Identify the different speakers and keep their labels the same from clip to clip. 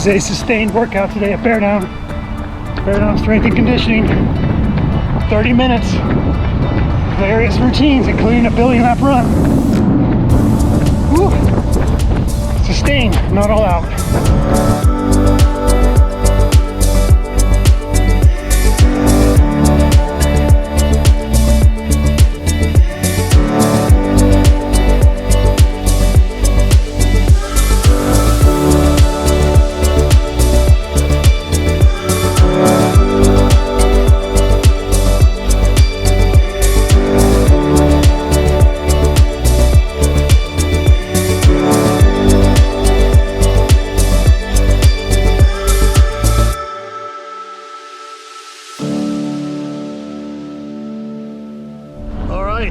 Speaker 1: is a sustained workout today at Bear Down Strength and Conditioning. 30 minutes, various routines, including a billion lap run. Woo. Sustained, not all out.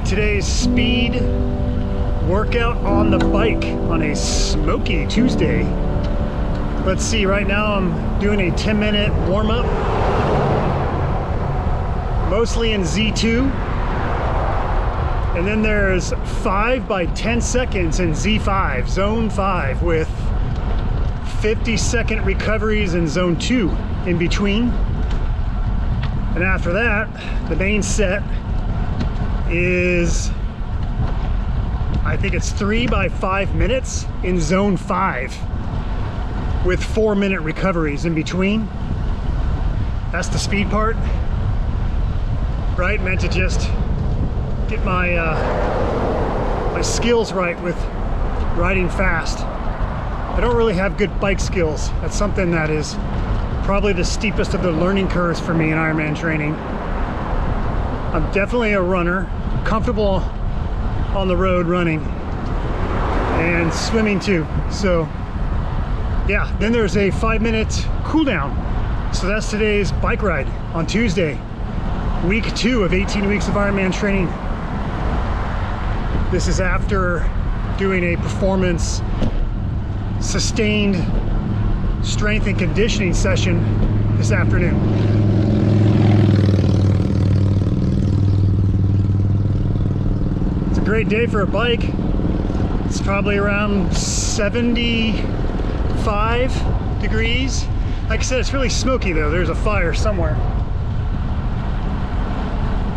Speaker 1: Today's speed workout on the bike on a smoky Tuesday. Let's see, right now I'm doing a 10-minute warm-up, mostly in Z2, and then there's 5 by 10 seconds in Z5, zone 5, with 50-second recoveries in zone 2 in between. And after that, the main set is, I think it's 3 by 5 minutes in zone 5 with 4-minute recoveries in between. That's the speed part, right? Meant to just get my my skills right with riding fast. I don't really have good bike skills. That's something that is probably the steepest of the learning curves for me in Ironman training. I'm definitely a runner, comfortable on the road running and swimming too. So yeah, then there's a 5-minute cool down. So that's today's bike ride on Tuesday, week 2 of 18 weeks of Ironman training. This is after doing a performance sustained strength and conditioning session this afternoon. Great day for a bike. It's probably around 75 degrees. Like I said, it's really smoky though. There's a fire somewhere.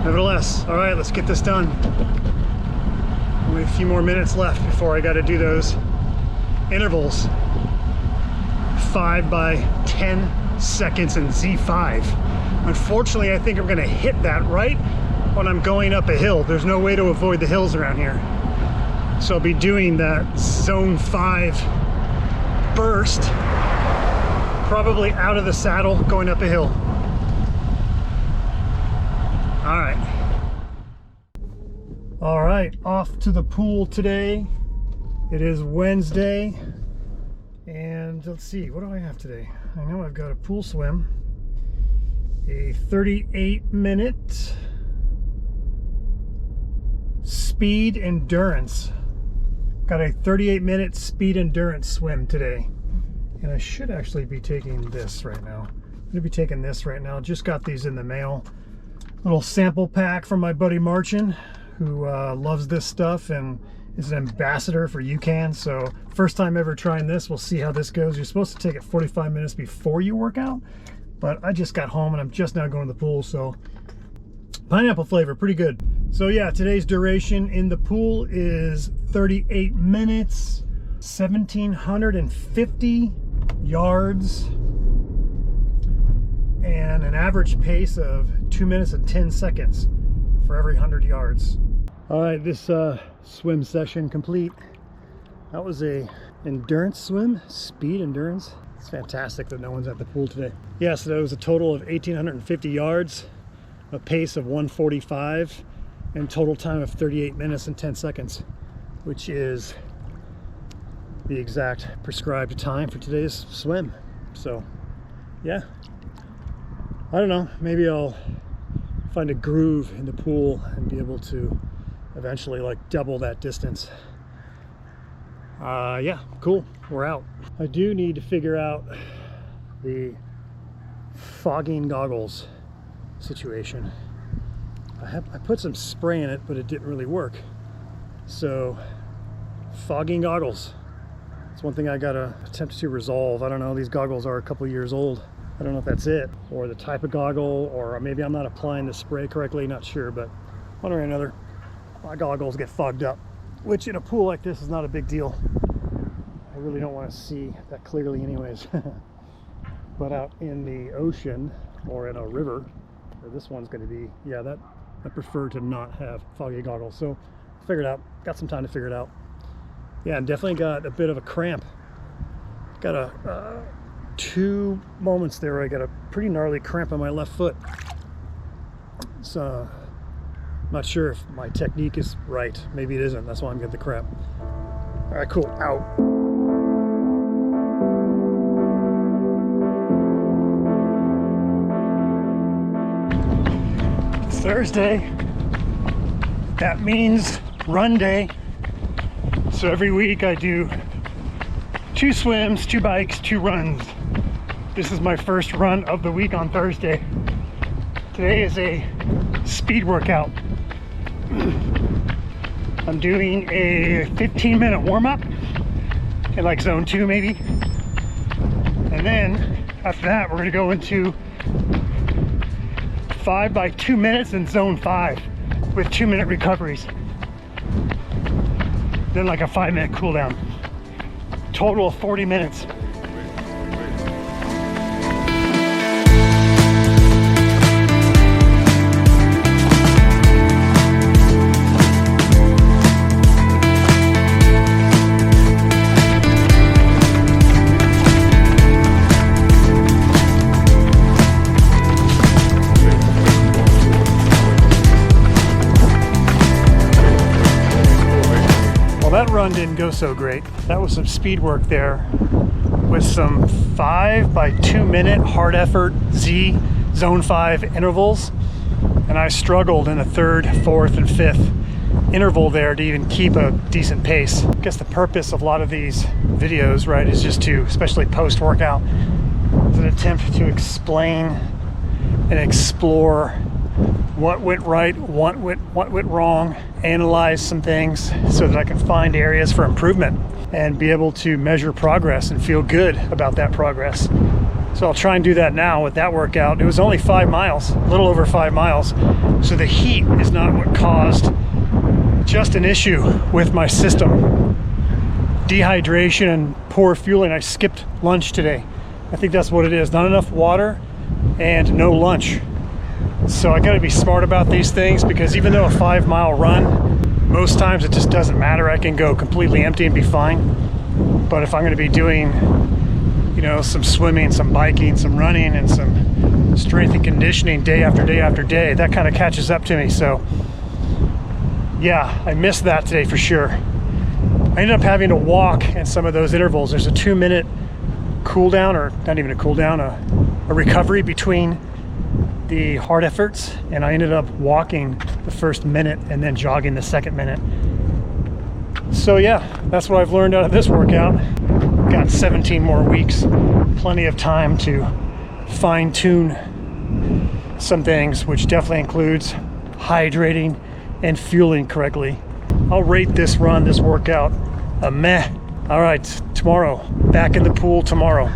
Speaker 1: Nevertheless, all right, let's get this done. Only a few more minutes left before I got to do those intervals. 5 by 10 seconds in Z5. Unfortunately, I think I'm gonna hit that right when I'm going up a hill. There's no way to avoid the hills around here. So I'll be doing that zone 5 burst, probably out of the saddle going up a hill. All right, off to the pool today. It is Wednesday, and let's see, what do I have today? I know I've got a pool swim, a 38-minute speed endurance. Got a 38-minute speed endurance swim today, and I should actually be taking this right now. I'm gonna be taking this right now. Just got these in the mail. Little sample pack from my buddy Marcin, who loves this stuff and is an ambassador for UCAN. So first time ever trying this. We'll see how this goes. You're supposed to take it 45 minutes before you work out, but I just got home and I'm just now going to the pool, so pineapple flavor, pretty good. So yeah, today's duration in the pool is 38 minutes, 1,750 yards, and an average pace of 2 minutes and 10 seconds for every 100 yards. All right, this swim session complete. That was a endurance swim, speed endurance. It's fantastic that no one's at the pool today. Yeah, so that was a total of 1,850 yards, a pace of 145, and total time of 38 minutes and 10 seconds, which is the exact prescribed time for today's swim. So yeah, I don't know, maybe I'll find a groove in the pool and be able to eventually like double that distance. Yeah, cool, we're out. I do need to figure out the fogging goggles situation. I put some spray in it, but it didn't really work. So fogging goggles, It's one thing I gotta attempt to resolve. I don't know, these goggles are a couple years old. I don't know if that's it, or the type of goggle, or maybe I'm not applying the spray correctly, not sure, but one way or another, my goggles get fogged up, which in a pool like this is not a big deal. I really don't want to see that clearly anyways. But out in the ocean or in a river, where this one's going to be, yeah, that I prefer to not have foggy goggles. So figured out, got some time to figure it out. Yeah, and definitely got a bit of a cramp. Got a 2 moments there where I got a pretty gnarly cramp on my left foot. So I'm not sure if my technique is right. Maybe it isn't. That's why I'm getting the cramp. All right, cool. Out. It's Thursday. That means run day. So every week I do 2 swims, 2 bikes, 2 runs. This is my first run of the week on Thursday. Today is a speed workout. I'm doing a 15-minute warm-up in like zone 2 maybe. And then after that, we're gonna go into 5 by 2 minutes in zone 5 with 2-minute recoveries. Then like a 5-minute cool down. Total of 40 minutes. Well, that run didn't go so great. That was some speed work there with some 5 by 2 minute hard effort Z zone 5 intervals. And I struggled in the 3rd, 4th, and 5th interval there to even keep a decent pace. I guess the purpose of a lot of these videos, right, is just to, especially post-workout, is an attempt to explain and explore what went right, what went wrong, analyze some things so that I can find areas for improvement and be able to measure progress and feel good about that progress. So I'll try and do that now with that workout. It was only 5 miles, a little over 5 miles. So the heat is not what caused just an issue with my system. Dehydration and poor fueling. I skipped lunch today. I think that's what it is. Not enough water and no lunch. So I gotta be smart about these things, because even though a 5-mile run, most times it just doesn't matter. I can go completely empty and be fine. But if I'm gonna be doing, you know, some swimming, some biking, some running, and some strength and conditioning day after day after day, that kind of catches up to me. So yeah, I missed that today for sure. I ended up having to walk in some of those intervals. There's a 2-minute cool down, or not even a cool down, a recovery between the hard efforts, and I ended up walking the first minute and then jogging the second minute. So yeah, that's what I've learned out of this workout. Got 17 more weeks, plenty of time to fine-tune some things, which definitely includes hydrating and fueling correctly. I'll rate this run, this workout, a meh. All right, tomorrow, back in the pool tomorrow.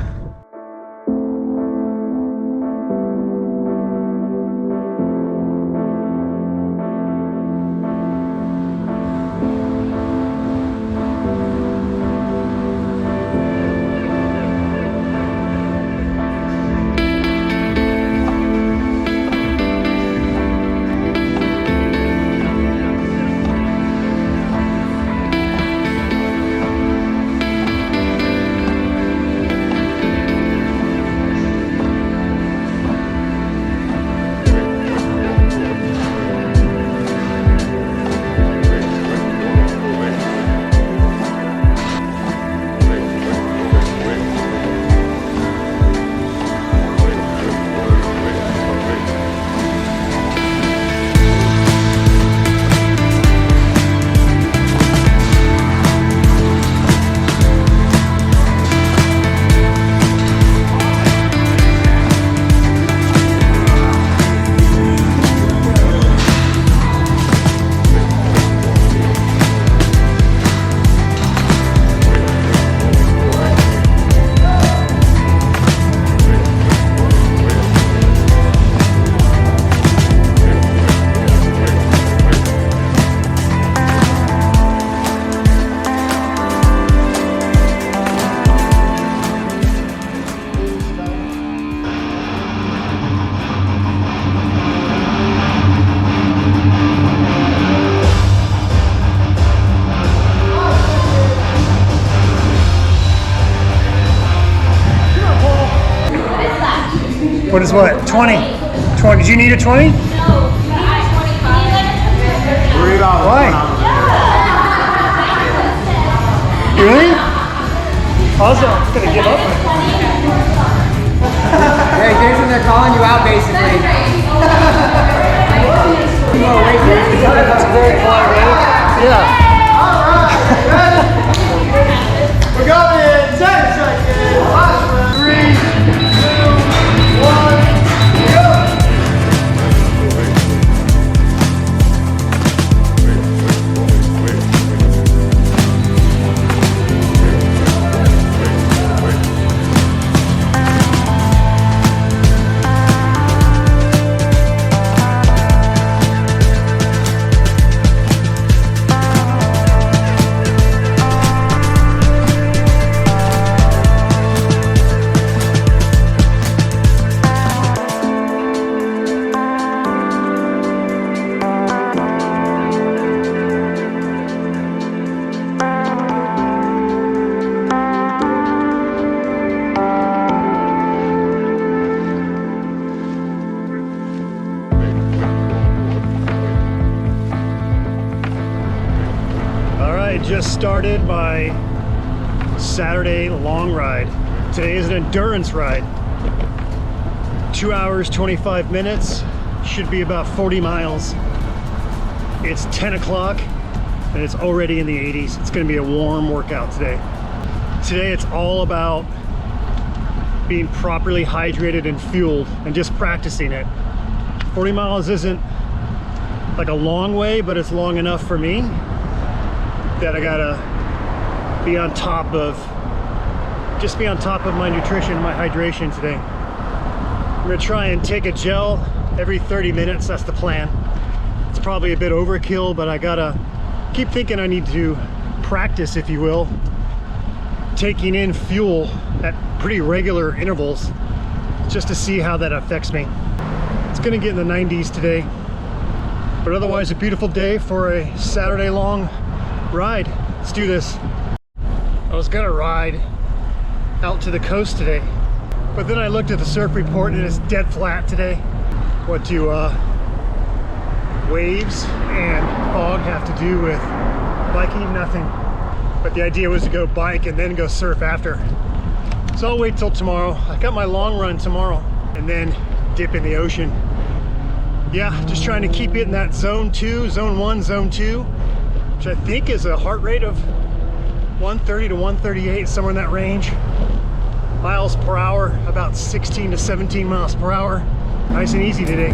Speaker 1: What is what? 20. 20. Did you need a 20?
Speaker 2: No, I 25.
Speaker 1: Why? Really? Also, I'm just gonna give up.
Speaker 3: Hey, Jason, they're calling you out basically.
Speaker 1: That's very quiet, right? Yeah.
Speaker 3: We're going 10 seconds. Last round. 3, 2, 1, go.
Speaker 1: Just started my Saturday long ride. Today is an endurance ride. 2 hours, 25 minutes, should be about 40 miles. It's 10 o'clock and it's already in the 80s. It's gonna be a warm workout today. Today it's all about being properly hydrated and fueled and just practicing it. 40 miles isn't like a long way, but it's long enough for me that I gotta be on top of my nutrition and my hydration today. I'm gonna try and take a gel every 30 minutes. That's the plan. It's probably a bit overkill, but I gotta keep thinking I need to practice, if you will, taking in fuel at pretty regular intervals just to see how that affects me. It's gonna get in the 90s today, but otherwise a beautiful day for a Saturday long ride. Let's do this. I was gonna ride out to the coast today, but then I looked at the surf report and it's dead flat today. What do waves and fog have to do with biking? Nothing. But the idea was to go bike and then go surf after. So I'll wait till tomorrow. I got my long run tomorrow and then dip in the ocean. Yeah, just trying to keep it in that zone 2, zone 1, zone 2, which I think is a heart rate of 130 to 138, somewhere in that range. Miles per hour, about 16 to 17 miles per hour. Nice and easy today.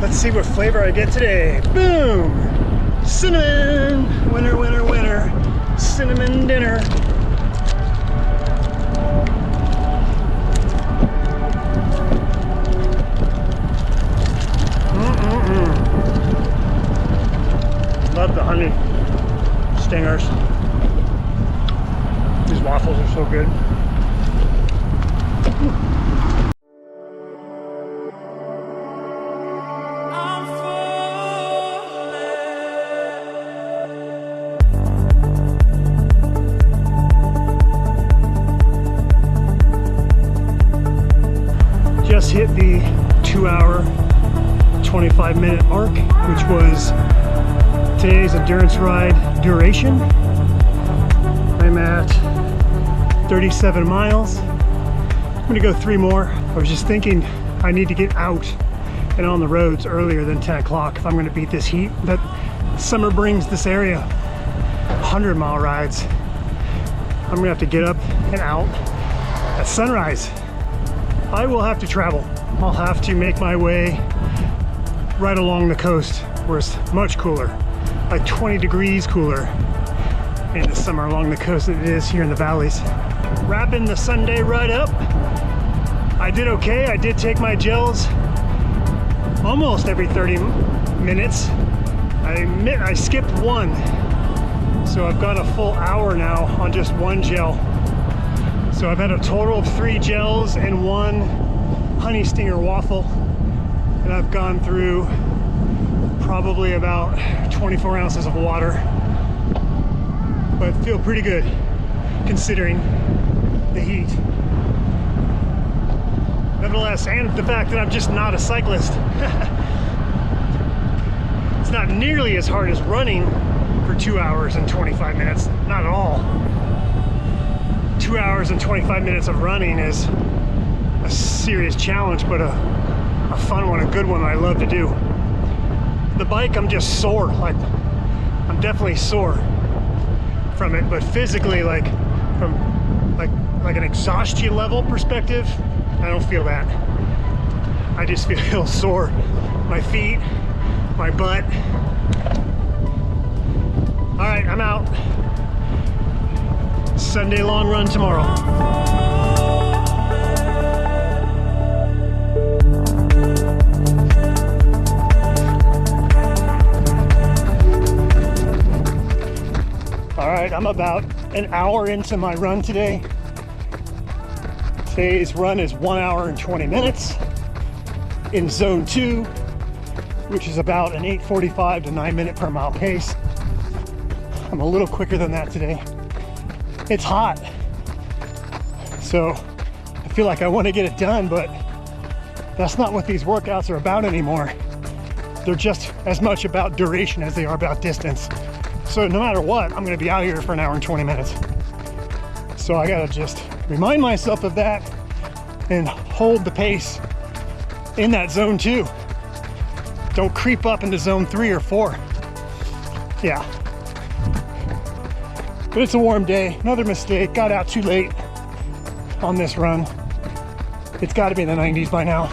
Speaker 1: Let's see what flavor I get today. Boom! Cinnamon! Winner, winner, winner. Cinnamon dinner. Love the honey stingers. These waffles are so good. Hit the 2 hour 25 minute mark, which was today's endurance ride duration. I'm at 37 miles. I'm gonna go 3 more. I was just thinking I need to get out and on the roads earlier than 10 o'clock if I'm gonna beat this heat that summer brings this area. 100-mile rides. I'm gonna have to get up and out at sunrise. I will have to travel. I'll have to make my way right along the coast where it's much cooler, like 20 degrees cooler in the summer along the coast than it is here in the valleys. Wrapping the Sunday ride up. I did okay. I did take my gels almost every 30 minutes. I skipped one. So I've got a full hour now on just one gel. So I've had a total of 3 gels and 1 honey stinger waffle. And I've gone through probably about 24 ounces of water. But I feel pretty good considering the heat. Nevertheless, and the fact that I'm just not a cyclist. It's not nearly as hard as running for 2 hours and 25 minutes. Not at all. 2 hours and 25 minutes of running is a serious challenge, but a fun one, a good one I love to do. The bike, I'm just sore. Like, I'm definitely sore from it, but physically, like from like an exhaustion level perspective, I don't feel that. I just feel sore. My feet, my butt. All right, I'm out. Sunday long run tomorrow. All right, I'm about an hour into my run today. Today's run is 1 hour and 20 minutes in zone 2, which is about an 8:45 to 9 minute per mile pace. I'm a little quicker than that today. It's hot, so I feel like I want to get it done, but that's not what these workouts are about anymore. They're just as much about duration as they are about distance. So no matter what, I'm going to be out here for an hour and 20 minutes. So I got to just remind myself of that and hold the pace in that zone 2. Don't creep up into zone 3 or 4. Yeah. But it's a warm day. Another mistake. Got out too late on this run. It's got to be in the 90s by now.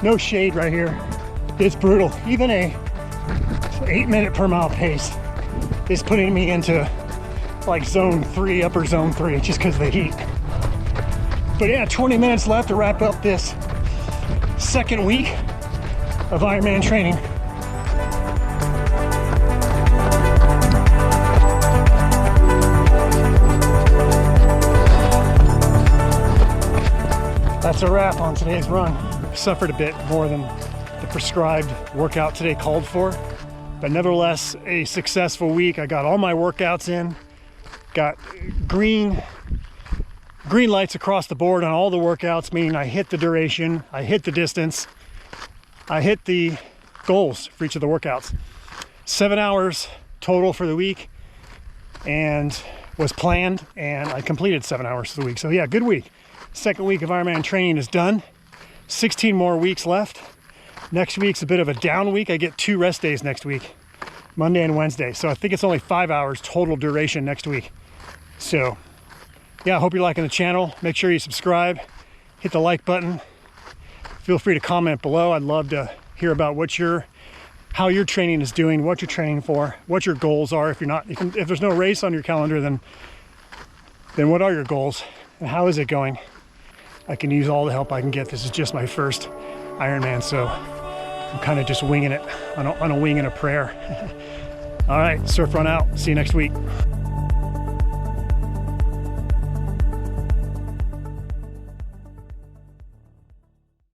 Speaker 1: No shade right here. It's brutal. Even a 8 minute per mile pace is putting me into like zone 3, upper zone 3, just because of the heat. But yeah, 20 minutes left to wrap up this second week of Ironman training. That's a wrap on today's run. Suffered a bit more than the prescribed workout today called for, but nevertheless a successful week. I got all my workouts in, got green lights across the board on all the workouts, meaning I hit the duration, I hit the distance, I hit the goals for each of the workouts. 7 hours total for the week, and was planned, and I completed 7 hours for the week. So yeah, good week. Second week of Ironman training is done. 16 more weeks left. Next week's a bit of a down week. I get 2 rest days next week, Monday and Wednesday. So I think it's only 5 hours total duration next week. So yeah, I hope you're liking the channel. Make sure you subscribe, hit the like button. Feel free to comment below. I'd love to hear about how your training is doing, what you're training for, what your goals are. If there's no race on your calendar, then what are your goals and how is it going? I can use all the help I can get. This is just my first Ironman, so I'm kind of just winging it on a wing and a prayer. All right, surf run out. See you next week.